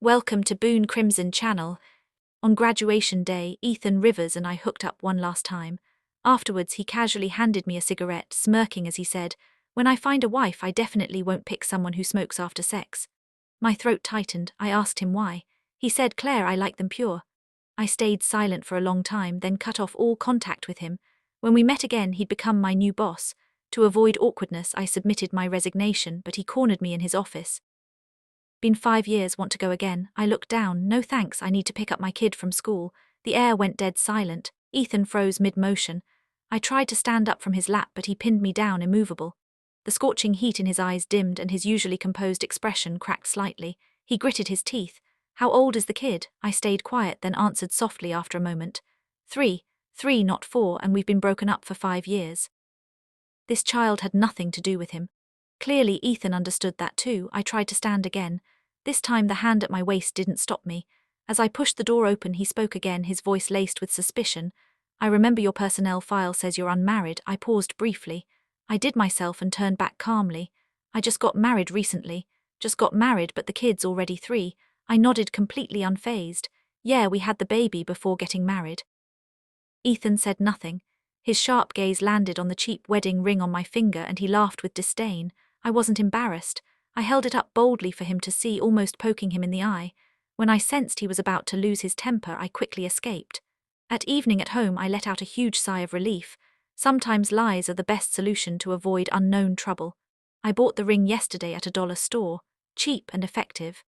Welcome to Boone Crimson Channel. On graduation day, Ethan Rivers and I hooked up one last time. Afterwards, he casually handed me a cigarette, smirking as he said, "When I find a wife, I definitely won't pick someone who smokes after sex." My throat tightened. I asked him why. He said, "Claire, I like them pure." I stayed silent for a long time, then cut off all contact with him. When we met again, he'd become my new boss. To avoid awkwardness, I submitted my resignation, but he cornered me in his office. "Been 5 years, want to go again?" I looked down. "No thanks, I need to pick up my kid from school." The air went dead silent. Ethan froze mid-motion. I tried to stand up from his lap, but he pinned me down, immovable. The scorching heat in his eyes dimmed and his usually composed expression cracked slightly. He gritted his teeth. "How old is the kid?" I stayed quiet, then answered softly after a moment. Three, not 4, and we've been broken up for 5 years. This child had nothing to do with him. Clearly, Ethan understood that too. I tried to stand again. This time the hand at my waist didn't stop me. As I pushed the door open, he spoke again, his voice laced with suspicion. "I remember your personnel file says you're unmarried." I paused briefly. I did myself and turned back calmly. "I just got married recently." "Just got married, but the kid's already 3. I nodded, completely unfazed. "Yeah, we had the baby before getting married." Ethan said nothing. His sharp gaze landed on the cheap wedding ring on my finger, and he laughed with disdain. I wasn't embarrassed. I held it up boldly for him to see, almost poking him in the eye. When I sensed he was about to lose his temper, I quickly escaped. At evening at home, I let out a huge sigh of relief. Sometimes lies are the best solution to avoid unknown trouble. I bought the ring yesterday at a dollar store. Cheap and effective.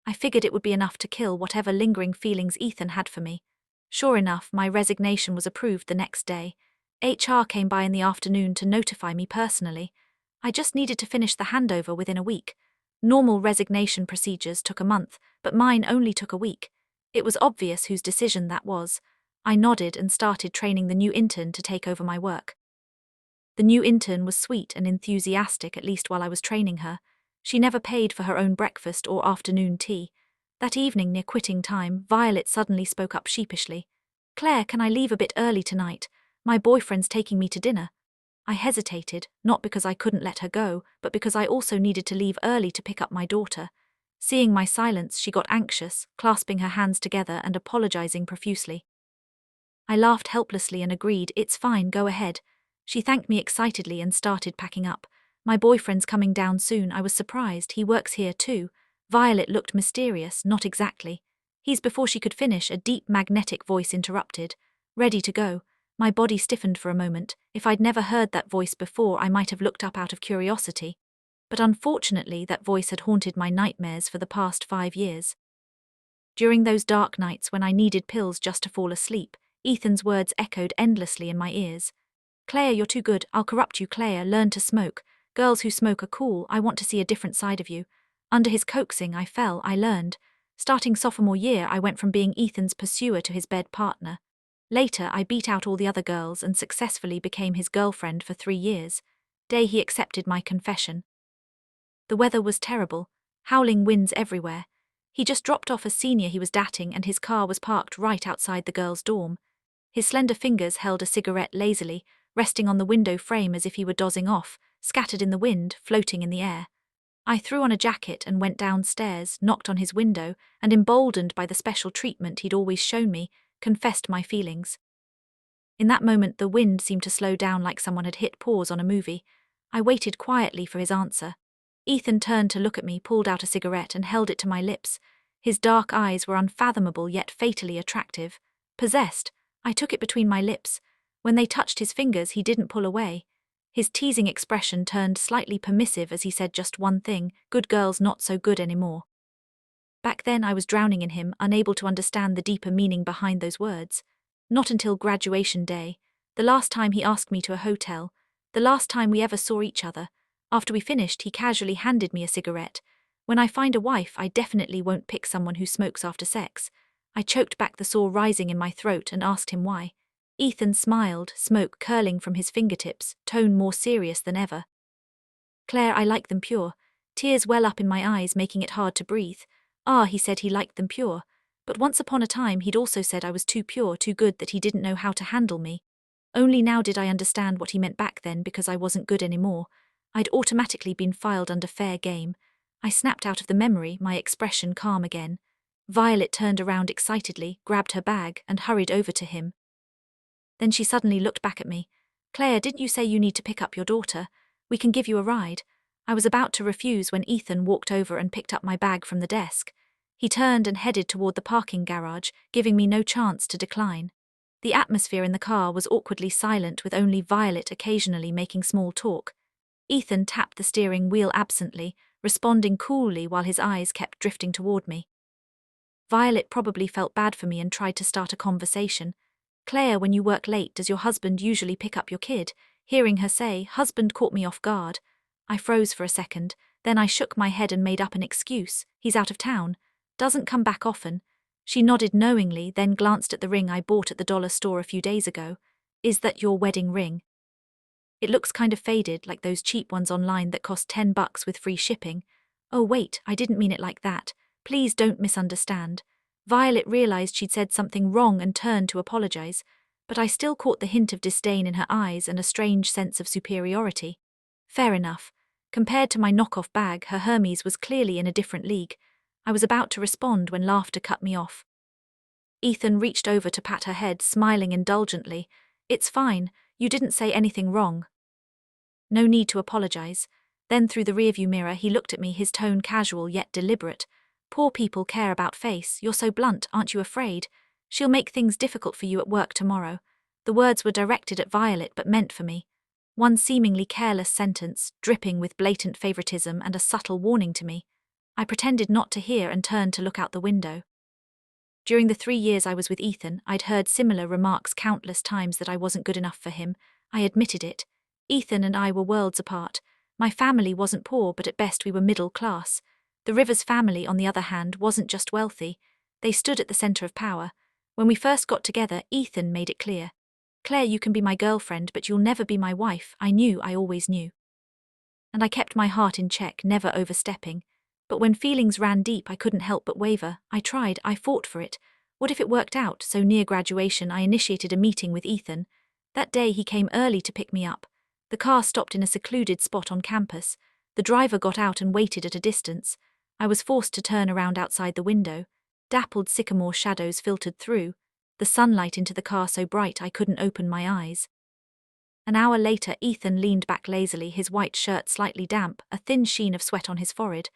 I figured it would be enough to kill whatever lingering feelings Ethan had for me. Sure enough, my resignation was approved the next day. HR came by in the afternoon to notify me personally. I just needed to finish the handover within a week. Normal resignation procedures took a month, but mine only took a week. It was obvious whose decision that was. I nodded and started training the new intern to take over my work. The new intern was sweet and enthusiastic, at least while I was training her. She never paid for her own breakfast or afternoon tea. That evening, near quitting time, Violet suddenly spoke up sheepishly. "Claire, can I leave a bit early tonight? My boyfriend's taking me to dinner." I hesitated, not because I couldn't let her go, but because I also needed to leave early to pick up my daughter. Seeing my silence, she got anxious, clasping her hands together and apologizing profusely. I laughed helplessly and agreed, "It's fine, go ahead." She thanked me excitedly and started packing up. "My boyfriend's coming down soon." I was surprised. "He works here too." Violet looked mysterious. "Not exactly." "He's..." Before she could finish, a deep magnetic voice interrupted. "Ready to go." My body stiffened for a moment. If I'd never heard that voice before, I might have looked up out of curiosity. But unfortunately, that voice had haunted my nightmares for the past 5 years. During those dark nights when I needed pills just to fall asleep, Ethan's words echoed endlessly in my ears. "Claire, you're too good. I'll corrupt you, Claire. Learn to smoke. Girls who smoke are cool. I want to see a different side of you." Under his coaxing, I fell. I learned. Starting sophomore year, I went from being Ethan's pursuer to his bed partner. Later, I beat out all the other girls and successfully became his girlfriend for 3 years. Day he accepted my confession. The weather was terrible. Howling winds everywhere. He just dropped off a senior he was dating, and his car was parked right outside the girls' dorm. His slender fingers held a cigarette lazily, resting on the window frame as if he were dozing off, scattered in the wind, floating in the air. I threw on a jacket and went downstairs, knocked on his window, and emboldened by the special treatment he'd always shown me, confessed my feelings. In that moment, the wind seemed to slow down like someone had hit pause on a movie. I waited quietly for his answer. Ethan turned to look at me, pulled out a cigarette and held it to my lips. His dark eyes were unfathomable yet fatally attractive. Possessed, I took it between my lips. When they touched his fingers, he didn't pull away. His teasing expression turned slightly permissive as he said just one thing: "Good girls not so good anymore." Back then I was drowning in him, unable to understand the deeper meaning behind those words. Not until graduation day, the last time he asked me to a hotel, the last time we ever saw each other. After we finished, he casually handed me a cigarette. "When I find a wife, I definitely won't pick someone who smokes after sex." I choked back the sore rising in my throat and asked him why. Ethan smiled, smoke curling from his fingertips, tone more serious than ever. "Claire, I like them pure." Tears well up in my eyes, making it hard to breathe. "Ah," he said, he liked them pure. But once upon a time he'd also said I was too pure, too good, that he didn't know how to handle me. Only now did I understand what he meant back then, because I wasn't good anymore. I'd automatically been filed under fair game. I snapped out of the memory, my expression calm again. Violet turned around excitedly, grabbed her bag, and hurried over to him. Then she suddenly looked back at me. Claire, didn't you say you need to pick up your daughter? We can give you a ride. I was about to refuse when Ethan walked over and picked up my bag from the desk. He turned and headed toward the parking garage, giving me no chance to decline. The atmosphere in the car was awkwardly silent, with only Violet occasionally making small talk. Ethan tapped the steering wheel absently, responding coolly while his eyes kept drifting toward me. Violet probably felt bad for me and tried to start a conversation. Claire, when you work late, does your husband usually pick up your kid? Hearing her say, husband, caught me off guard. I froze for a second, then I shook my head and made up an excuse. He's out of town. Doesn't come back often. She nodded knowingly, then glanced at the ring I bought at the dollar store a few days ago. Is that your wedding ring? It looks kind of faded, like those cheap ones online that cost $10 with free shipping. Oh wait, I didn't mean it like that. Please don't misunderstand. Violet realized she'd said something wrong and turned to apologize, but I still caught the hint of disdain in her eyes and a strange sense of superiority. Fair enough. Compared to my knockoff bag, her Hermes was clearly in a different league. I was about to respond when laughter cut me off. Ethan reached over to pat her head, smiling indulgently. It's fine, you didn't say anything wrong. No need to apologize. Then through the rearview mirror he looked at me, his tone casual yet deliberate. Poor people care about face. You're so blunt, aren't you afraid? She'll make things difficult for you at work tomorrow. The words were directed at Violet but meant for me. One seemingly careless sentence, dripping with blatant favoritism and a subtle warning to me. I pretended not to hear and turned to look out the window. During the 3 years I was with Ethan, I'd heard similar remarks countless times that I wasn't good enough for him. I admitted it. Ethan and I were worlds apart. My family wasn't poor, but at best we were middle class. The Rivers family, on the other hand, wasn't just wealthy. They stood at the center of power. When we first got together, Ethan made it clear. Claire, you can be my girlfriend, but you'll never be my wife. I always knew. And I kept my heart in check, never overstepping. But when feelings ran deep, I couldn't help but waver. I tried, I fought for it. What if it worked out? So near graduation, I initiated a meeting with Ethan. That day he came early to pick me up. The car stopped in a secluded spot on campus. The driver got out and waited at a distance. I was forced to turn around outside the window. Dappled sycamore shadows filtered through, the sunlight into the car so bright I couldn't open my eyes. An hour later, Ethan leaned back lazily, his white shirt slightly damp, a thin sheen of sweat on his forehead.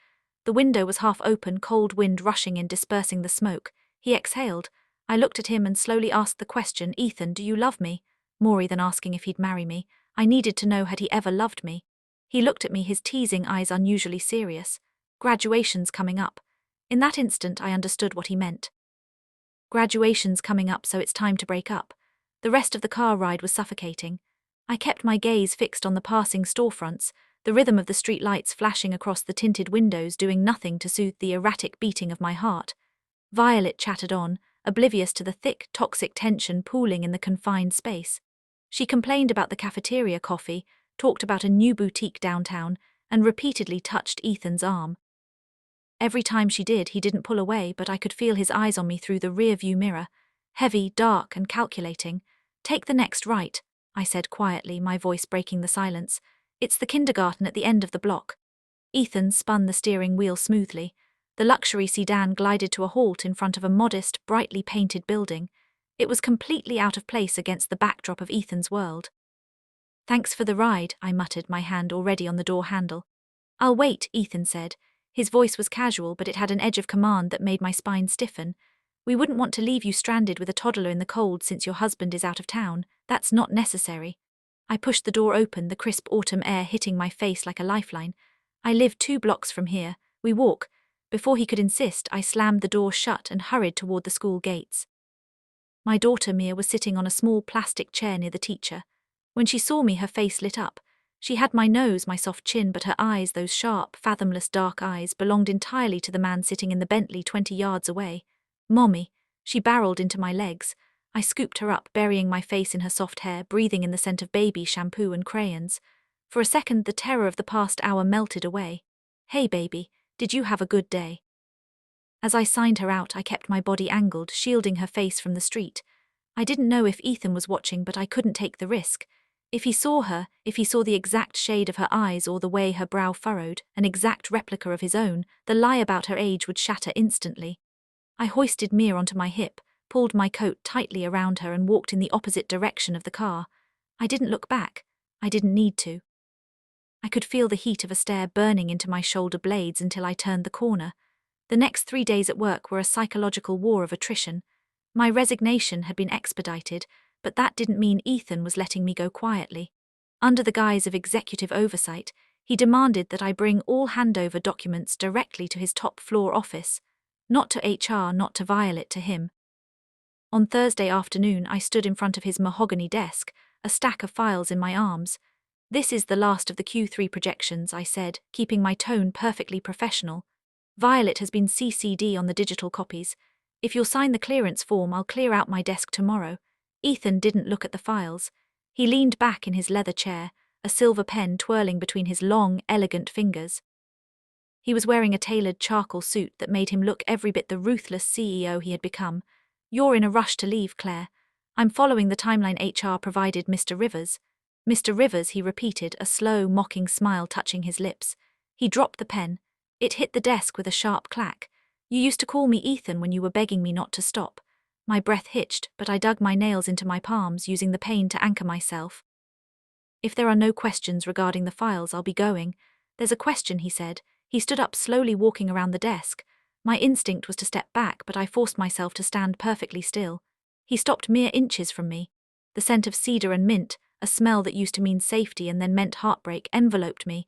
The window was half open, cold wind rushing in, dispersing the smoke. He exhaled. I looked at him and slowly asked the question, Ethan, do you love me? More than asking if he'd marry me. I needed to know, had he ever loved me? He looked at me, his teasing eyes unusually serious. Graduation's coming up. In that instant, I understood what he meant. Graduation's coming up, so it's time to break up. The rest of the car ride was suffocating. I kept my gaze fixed on the passing storefronts, the rhythm of the street lights flashing across the tinted windows doing nothing to soothe the erratic beating of my heart. Violet chattered on, oblivious to the thick, toxic tension pooling in the confined space. She complained about the cafeteria coffee, talked about a new boutique downtown, and repeatedly touched Ethan's arm. Every time she did, he didn't pull away, but I could feel his eyes on me through the rear-view mirror, heavy, dark, and calculating. Take the next right, I said quietly, my voice breaking the silence. It's the kindergarten at the end of the block. Ethan spun the steering wheel smoothly. The luxury sedan glided to a halt in front of a modest, brightly painted building. It was completely out of place against the backdrop of Ethan's world. Thanks for the ride, I muttered, my hand already on the door handle. I'll wait, Ethan said. His voice was casual, but it had an edge of command that made my spine stiffen. We wouldn't want to leave you stranded with a toddler in the cold since your husband is out of town. That's not necessary. I pushed the door open, the crisp autumn air hitting my face like a lifeline. I live 2 blocks from here. We walk. Before he could insist, I slammed the door shut and hurried toward the school gates. My daughter Mia was sitting on a small plastic chair near the teacher. When she saw me, her face lit up. She had my nose, my soft chin, but her eyes, those sharp, fathomless dark eyes, belonged entirely to the man sitting in the Bentley 20 yards away. Mommy. She barreled into my legs. I scooped her up, burying my face in her soft hair, breathing in the scent of baby shampoo and crayons. For a second, the terror of the past hour melted away. Hey baby, did you have a good day? As I signed her out, I kept my body angled, shielding her face from the street. I didn't know if Ethan was watching, but I couldn't take the risk. If he saw her, if he saw the exact shade of her eyes or the way her brow furrowed, an exact replica of his own, the lie about her age would shatter instantly. I hoisted Mia onto my hip, pulled my coat tightly around her and walked in the opposite direction of the car. I didn't look back. I didn't need to. I could feel the heat of a stare burning into my shoulder blades until I turned the corner. The next 3 days at work were a psychological war of attrition. My resignation had been expedited, but that didn't mean Ethan was letting me go quietly. Under the guise of executive oversight, he demanded that I bring all handover documents directly to his top-floor office. Not to HR, not to Violet, to him. On Thursday afternoon, I stood in front of his mahogany desk, a stack of files in my arms. "This is the last of the Q3 projections," I said, keeping my tone perfectly professional. "Violet has been CC'd on the digital copies. If you'll sign the clearance form, I'll clear out my desk tomorrow." Ethan didn't look at the files. He leaned back in his leather chair, a silver pen twirling between his long, elegant fingers. He was wearing a tailored charcoal suit that made him look every bit the ruthless CEO he had become. "You're in a rush to leave, Claire. I'm following the timeline HR provided Mr. Rivers." "Mr. Rivers," he repeated, a slow, mocking smile touching his lips. He dropped the pen. It hit the desk with a sharp clack. "You used to call me Ethan when you were begging me not to stop." My breath hitched, but I dug my nails into my palms, using the pain to anchor myself. "If there are no questions regarding the files, I'll be going." "There's a question," he said. He stood up, slowly walking around the desk. My instinct was to step back, but I forced myself to stand perfectly still. He stopped mere inches from me. The scent of cedar and mint, a smell that used to mean safety and then meant heartbreak, enveloped me.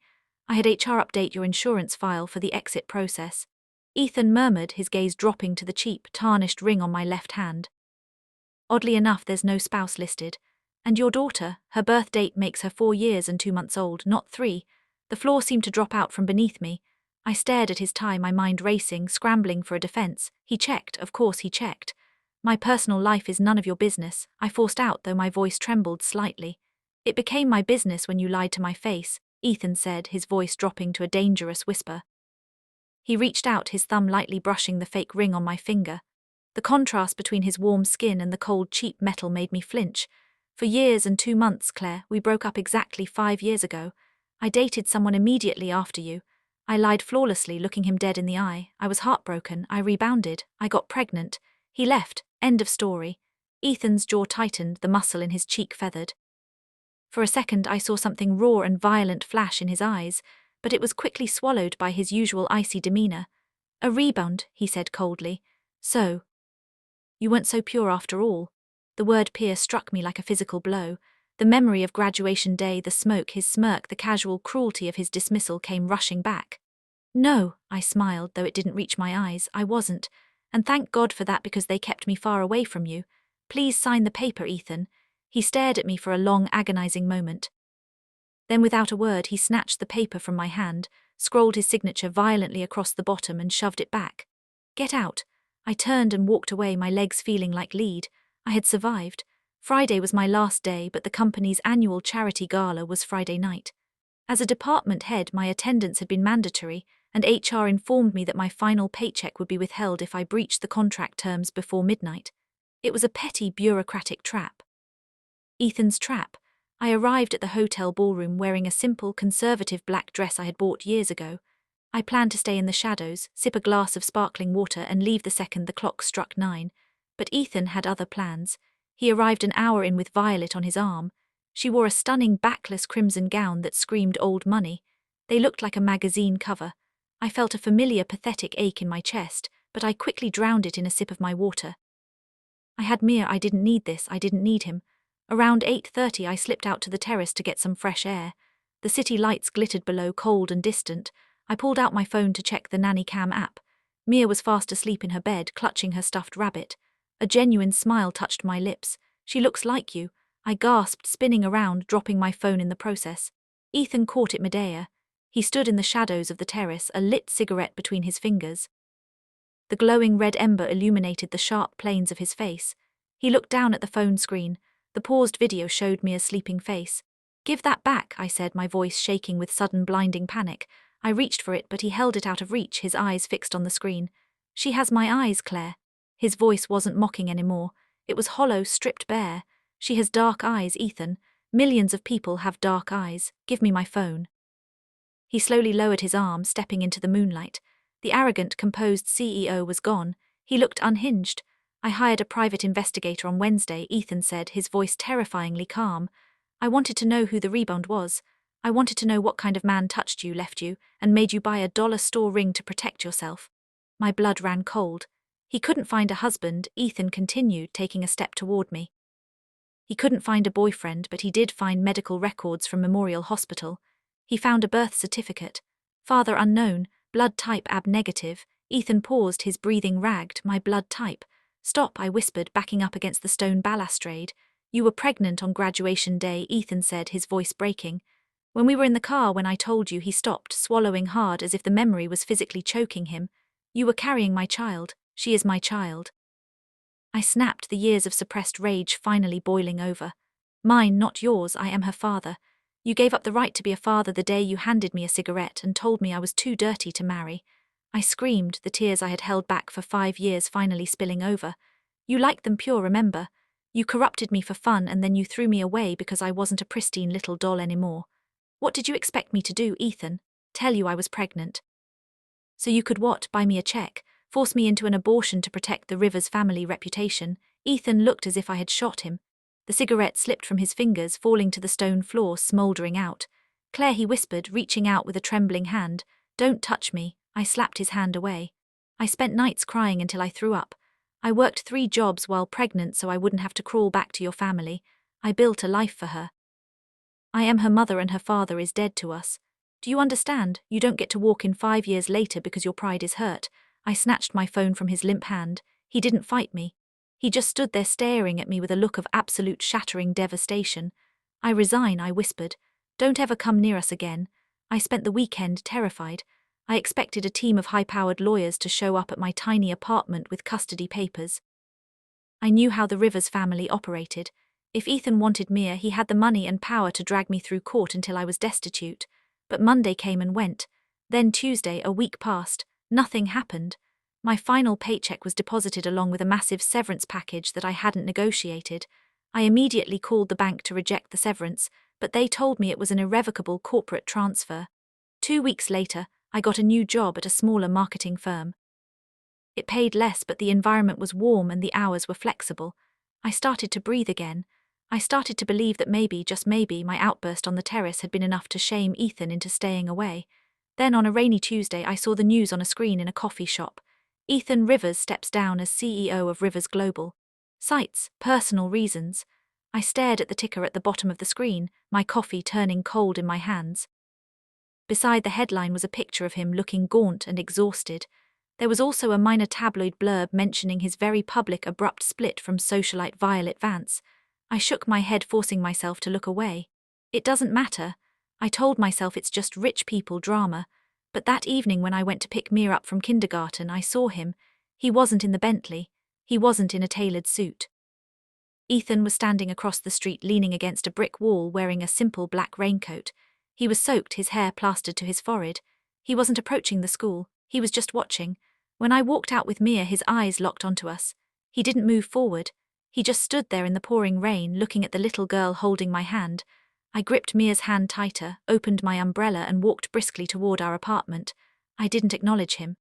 "I had HR update your insurance file for the exit process." Ethan murmured, his gaze dropping to the cheap, tarnished ring on my left hand. "Oddly enough, there's no spouse listed. And your daughter, her birth date makes her 4 years and 2 months old, not 3. The floor seemed to drop out from beneath me. I stared at his tie, my mind racing, scrambling for a defense. "He checked, of course he checked." "My personal life is none of your business," I forced out, though my voice trembled slightly. "It became my business when you lied to my face," Ethan said, his voice dropping to a dangerous whisper. He reached out, his thumb lightly brushing the fake ring on my finger. The contrast between his warm skin and the cold, cheap metal made me flinch. "For years and 2 months, Claire. We broke up exactly 5 years ago. I dated someone immediately after you." I lied flawlessly, looking him dead in the eye. "I was heartbroken. I rebounded. I got pregnant. He left. End of story." Ethan's jaw tightened, the muscle in his cheek feathered. For a second, I saw something raw and violent flash in his eyes, but it was quickly swallowed by his usual icy demeanor. "A rebound," he said coldly. "So you weren't so pure after all." The word "peer" struck me like a physical blow. The memory of graduation day, the smoke, his smirk, the casual cruelty of his dismissal came rushing back. "No," I smiled, though it didn't reach my eyes. "I wasn't. And thank God for that, because they kept me far away from you. Please sign the paper, Ethan." He stared at me for a long, agonizing moment. Then, without a word, he snatched the paper from my hand, scrolled his signature violently across the bottom and shoved it back. "Get out." I turned and walked away, my legs feeling like lead. I had survived. Friday was my last day, but the company's annual charity gala was Friday night. As a department head, my attendance had been mandatory, and HR informed me that my final paycheck would be withheld if I breached the contract terms before midnight. It was a petty bureaucratic trap. Ethan's trap. I arrived at the hotel ballroom wearing a simple, conservative black dress I had bought years ago. I planned to stay in the shadows, sip a glass of sparkling water, and leave the second the clock struck 9. But Ethan had other plans. He arrived an hour in with Violet on his arm. She wore a stunning backless crimson gown that screamed old money. They looked like a magazine cover. I felt a familiar, pathetic ache in my chest, but I quickly drowned it in a sip of my water. I had Mia. I didn't need this. I didn't need him. Around 8:30, I slipped out to the terrace to get some fresh air. The city lights glittered below, cold and distant. I pulled out my phone to check the Nanny Cam app. Mia was fast asleep in her bed, clutching her stuffed rabbit. A genuine smile touched my lips. "She looks like you," I gasped, spinning around, dropping my phone in the process. Ethan caught it midair. He stood in the shadows of the terrace, a lit cigarette between his fingers. The glowing red ember illuminated the sharp planes of his face. He looked down at the phone screen. The paused video showed me a sleeping face. "Give that back," I said, my voice shaking with sudden blinding panic. I reached for it, but he held it out of reach, his eyes fixed on the screen. "She has my eyes, Claire." His voice wasn't mocking anymore. It was hollow, stripped bare. "She has dark eyes, Ethan. Millions of people have dark eyes. Give me my phone. He slowly lowered his arm, stepping into the moonlight. The arrogant, composed CEO was gone. He looked unhinged. I hired a private investigator on Wednesday, Ethan said, his voice terrifyingly calm. I wanted to know who the rebound was. I wanted to know what kind of man touched you, left you, and made you buy a dollar store ring to protect yourself. My blood ran cold. He couldn't find a husband, Ethan continued, taking a step toward me. He couldn't find a boyfriend, but he did find medical records from Memorial Hospital. He found a birth certificate. Father unknown, blood type AB negative. Ethan paused, his breathing ragged. My blood type. Stop, I whispered, backing up against the stone balustrade. You were pregnant on graduation day, Ethan said, his voice breaking. When we were in the car when I told you, he stopped, swallowing hard as if the memory was physically choking him. You were carrying my child. She is my child. I snapped, the years of suppressed rage finally boiling over. Mine, not yours, I am her father. You gave up the right to be a father the day you handed me a cigarette and told me I was too dirty to marry. I screamed, the tears I had held back for 5 years finally spilling over. You liked them pure, remember? You corrupted me for fun and then you threw me away because I wasn't a pristine little doll anymore. What did you expect me to do, Ethan? Tell you I was pregnant? So you could what, buy me a check, force me into an abortion to protect the Rivers family reputation? Ethan looked as if I had shot him. The cigarette slipped from his fingers, falling to the stone floor, smouldering out. Claire, he whispered, reaching out with a trembling hand. Don't touch me. I slapped his hand away. I spent nights crying until I threw up. I worked 3 jobs while pregnant so I wouldn't have to crawl back to your family. I built a life for her. I am her mother and her father is dead to us. Do you understand? You don't get to walk in 5 years later because your pride is hurt. I snatched my phone from his limp hand. He didn't fight me. He just stood there staring at me with a look of absolute shattering devastation. I resign, I whispered. Don't ever come near us again. I spent the weekend terrified. I expected a team of high-powered lawyers to show up at my tiny apartment with custody papers. I knew how the Rivers family operated. If Ethan wanted Mia, he had the money and power to drag me through court until I was destitute. But Monday came and went. Then Tuesday, a week passed. Nothing happened. My final paycheck was deposited along with a massive severance package that I hadn't negotiated. I immediately called the bank to reject the severance, but they told me it was an irrevocable corporate transfer. 2 weeks later, I got a new job at a smaller marketing firm. It paid less, but the environment was warm and the hours were flexible. I started to breathe again. I started to believe that maybe, just maybe, my outburst on the terrace had been enough to shame Ethan into staying away. Then on a rainy Tuesday, I saw the news on a screen in a coffee shop. Ethan Rivers steps down as CEO of Rivers Global. Cites personal reasons. I stared at the ticker at the bottom of the screen, my coffee turning cold in my hands. Beside the headline was a picture of him looking gaunt and exhausted. There was also a minor tabloid blurb mentioning his very public abrupt split from socialite Violet Vance. I shook my head, forcing myself to look away. It doesn't matter. I told myself it's just rich people drama. But that evening when I went to pick Mia up from kindergarten, I saw him. He wasn't in the Bentley. He wasn't in a tailored suit. Ethan was standing across the street, leaning against a brick wall, wearing a simple black raincoat. He was soaked, his hair plastered to his forehead. He wasn't approaching the school. He was just watching. When I walked out with Mia, his eyes locked onto us. He didn't move forward. He just stood there in the pouring rain, looking at the little girl holding my hand. I gripped Mia's hand tighter, opened my umbrella and walked briskly toward our apartment. I didn't acknowledge him.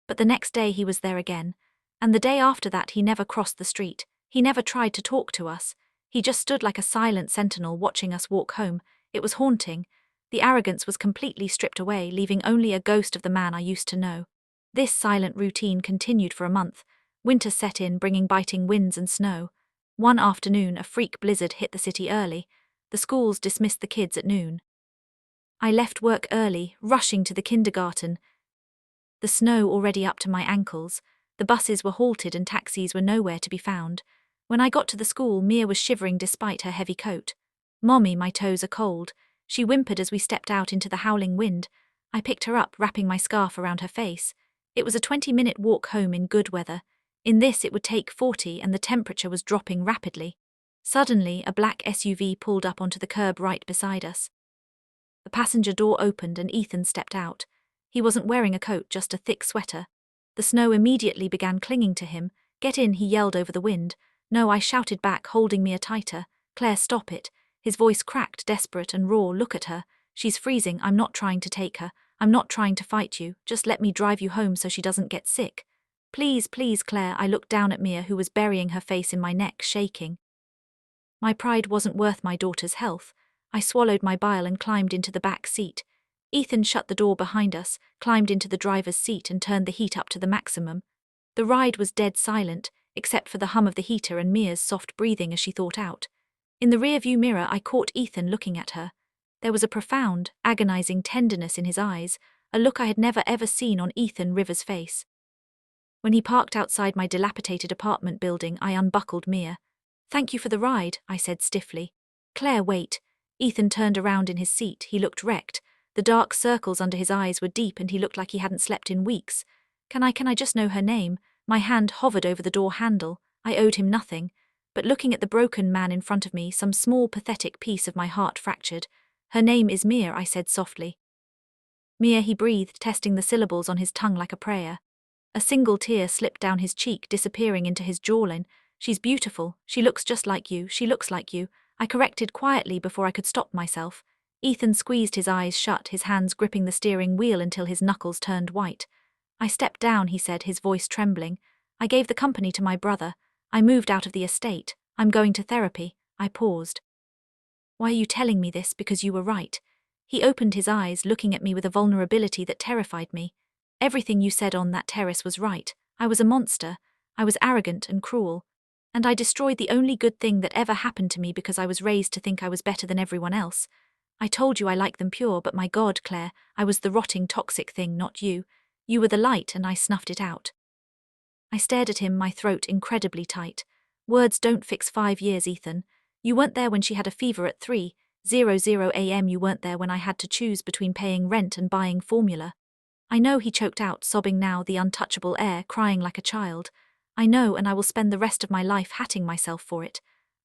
But the next day he was there again. And the day after that he never crossed the street. He never tried to talk to us. He just stood like a silent sentinel watching us walk home. It was haunting. The arrogance was completely stripped away, leaving only a ghost of the man I used to know. This silent routine continued for a month. Winter set in, bringing biting winds and snow. One afternoon, a freak blizzard hit the city early. The schools dismissed the kids at noon. I left work early, rushing to the kindergarten. The snow already up to my ankles. The buses were halted and taxis were nowhere to be found. When I got to the school, Mia was shivering despite her heavy coat. "Mommy, my toes are cold," she whimpered as we stepped out into the howling wind. I picked her up, wrapping my scarf around her face. It was a 20-minute walk home in good weather. In this it would take 40 and the temperature was dropping rapidly. Suddenly, a black SUV pulled up onto the curb right beside us. The passenger door opened and Ethan stepped out. He wasn't wearing a coat, just a thick sweater. The snow immediately began clinging to him. "Get in," he yelled over the wind. "No," I shouted back, holding Mia tighter. "Claire, stop it." His voice cracked, desperate and raw. Look at her. She's freezing. I'm not trying to take her. I'm not trying to fight you. Just let me drive you home so she doesn't get sick. Please, please, Claire. I looked down at Mia, who was burying her face in my neck, shaking. My pride wasn't worth my daughter's health. I swallowed my bile and climbed into the back seat. Ethan shut the door behind us, climbed into the driver's seat and turned the heat up to the maximum. The ride was dead silent, except for the hum of the heater and Mia's soft breathing as she thought out. In the rearview mirror, I caught Ethan looking at her. There was a profound, agonizing tenderness in his eyes, a look I had never ever seen on Ethan Rivers' face. When he parked outside my dilapidated apartment building, I unbuckled Mia. Thank you for the ride, I said stiffly. Claire, wait. Ethan turned around in his seat. He looked wrecked. The dark circles under his eyes were deep and he looked like he hadn't slept in weeks. Can I just know her name? My hand hovered over the door handle. I owed him nothing. But looking at the broken man in front of me, some small pathetic piece of my heart fractured. Her name is Mia, I said softly. Mia, he breathed, testing the syllables on his tongue like a prayer. A single tear slipped down his cheek, disappearing into his jawline. She's beautiful. She looks just like you. She looks like you. I corrected quietly before I could stop myself. Ethan squeezed his eyes shut, his hands gripping the steering wheel until his knuckles turned white. I stepped down, he said, his voice trembling. I gave the company to my brother. I moved out of the estate. I'm going to therapy. I paused. Why are you telling me this? Because you were right. He opened his eyes, looking at me with a vulnerability that terrified me. Everything you said on that terrace was right. I was a monster. I was arrogant and cruel. And I destroyed the only good thing that ever happened to me because I was raised to think I was better than everyone else. I told you I like them pure, but my God, Claire, I was the rotting, toxic thing, not you. You were the light and I snuffed it out. I stared at him, my throat incredibly tight. Words don't fix 5 years, Ethan. You weren't there when she had a fever at 3:00 a.m. You weren't there when I had to choose between paying rent and buying formula. I know, he choked out, sobbing now, the untouchable air, crying like a child. I know, and I will spend the rest of my life hatting myself for it.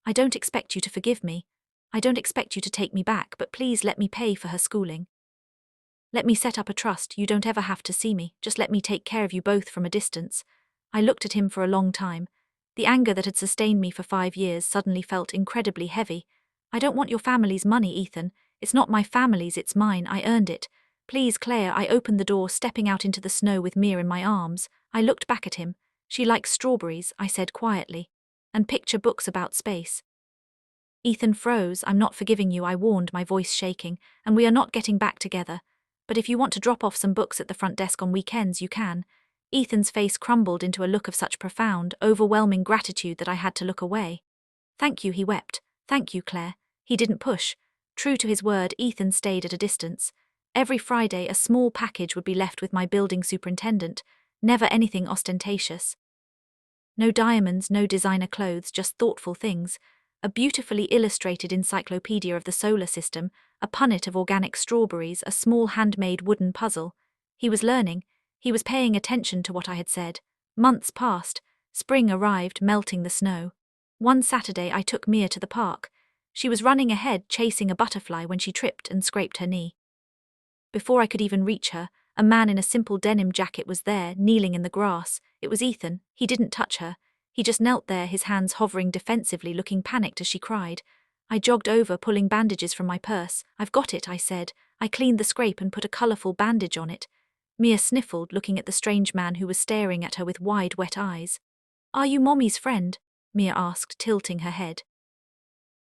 I don't expect you to forgive me. I don't expect you to take me back, but please let me pay for her schooling. Let me set up a trust. You don't ever have to see me. Just let me take care of you both from a distance. I looked at him for a long time. The anger that had sustained me for 5 years suddenly felt incredibly heavy. I don't want your family's money, Ethan. It's not my family's, it's mine. I earned it. Please, Claire. I opened the door, stepping out into the snow with Mia in my arms. I looked back at him. She likes strawberries, I said quietly. And picture books about space. Ethan froze. I'm not forgiving you, I warned, my voice shaking, and we are not getting back together. But if you want to drop off some books at the front desk on weekends, you can. Ethan's face crumbled into a look of such profound, overwhelming gratitude that I had to look away. Thank you, he wept. Thank you, Claire. He didn't push. True to his word, Ethan stayed at a distance. Every Friday, a small package would be left with my building superintendent, never anything ostentatious. No diamonds, no designer clothes, just thoughtful things. A beautifully illustrated encyclopedia of the solar system, a punnet of organic strawberries, a small handmade wooden puzzle. He was learning. He was paying attention to what I had said. Months passed. Spring arrived, melting the snow. One Saturday I took Mia to the park. She was running ahead, chasing a butterfly when she tripped and scraped her knee. Before I could even reach her, a man in a simple denim jacket was there, kneeling in the grass. It was Ethan. He didn't touch her. He just knelt there, his hands hovering defensively, looking panicked as she cried. I jogged over, pulling bandages from my purse. I've got it, I said. I cleaned the scrape and put a colourful bandage on it. Mia sniffled, looking at the strange man who was staring at her with wide, wet eyes. Are you Mommy's friend? Mia asked, tilting her head.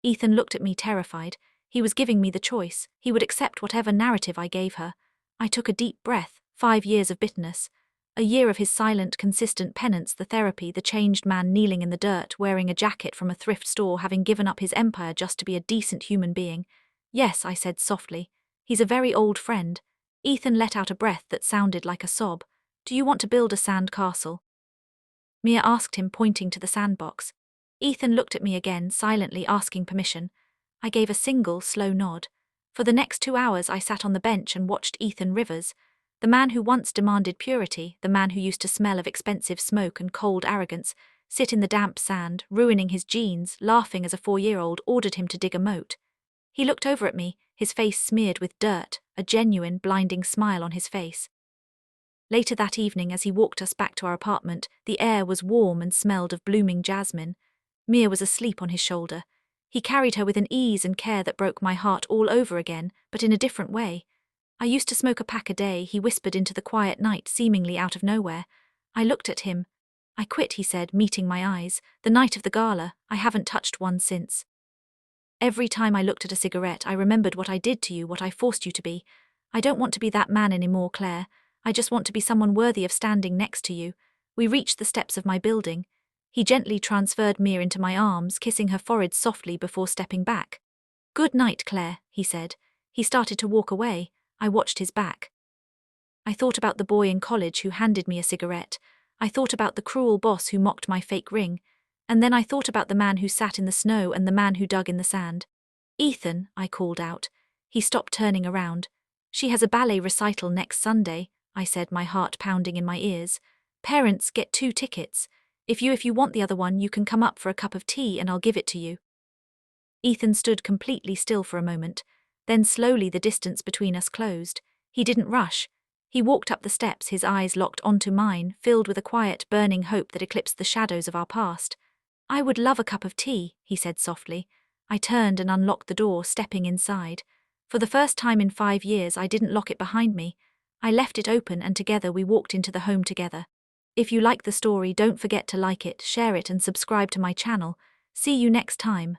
Ethan looked at me terrified. He was giving me the choice. He would accept whatever narrative I gave her. I took a deep breath. 5 years of bitterness. A year of his silent, consistent penance, the therapy, the changed man kneeling in the dirt, wearing a jacket from a thrift store, having given up his empire just to be a decent human being. Yes, I said softly. He's a very old friend. Ethan let out a breath that sounded like a sob. Do you want to build a sand castle? Mia asked him, pointing to the sandbox. Ethan looked at me again, silently asking permission. I gave a single, slow nod. For the next 2 hours I sat on the bench and watched Ethan Rivers, the man who once demanded purity, the man who used to smell of expensive smoke and cold arrogance, sit in the damp sand, ruining his jeans, laughing as a 4-year-old ordered him to dig a moat. He looked over at me, his face smeared with dirt, a genuine, blinding smile on his face. Later that evening, as he walked us back to our apartment, the air was warm and smelled of blooming jasmine. Mia was asleep on his shoulder. He carried her with an ease and care that broke my heart all over again, but in a different way. I used to smoke a pack a day, he whispered into the quiet night, seemingly out of nowhere. I looked at him. I quit, he said, meeting my eyes. The night of the gala, I haven't touched one since. Every time I looked at a cigarette, I remembered what I did to you, what I forced you to be. I don't want to be that man anymore, Claire. I just want to be someone worthy of standing next to you. We reached the steps of my building. He gently transferred Mia into my arms, kissing her forehead softly before stepping back. Good night, Claire, he said. He started to walk away. I watched his back. I thought about the boy in college who handed me a cigarette. I thought about the cruel boss who mocked my fake ring. And then I thought about the man who sat in the snow and the man who dug in the sand. Ethan, I called out. He stopped, turning around. She has a ballet recital next Sunday, I said, my heart pounding in my ears. Parents, get 2 tickets. If you want the other one, you can come up for a cup of tea and I'll give it to you. Ethan stood completely still for a moment. Then slowly the distance between us closed. He didn't rush. He walked up the steps, his eyes locked onto mine, filled with a quiet, burning hope that eclipsed the shadows of our past. I would love a cup of tea, he said softly. I turned and unlocked the door, stepping inside. For the first time in 5 years, I didn't lock it behind me. I left it open, and together we walked into the home together. If you like the story, don't forget to like it, share it, and subscribe to my channel. See you next time.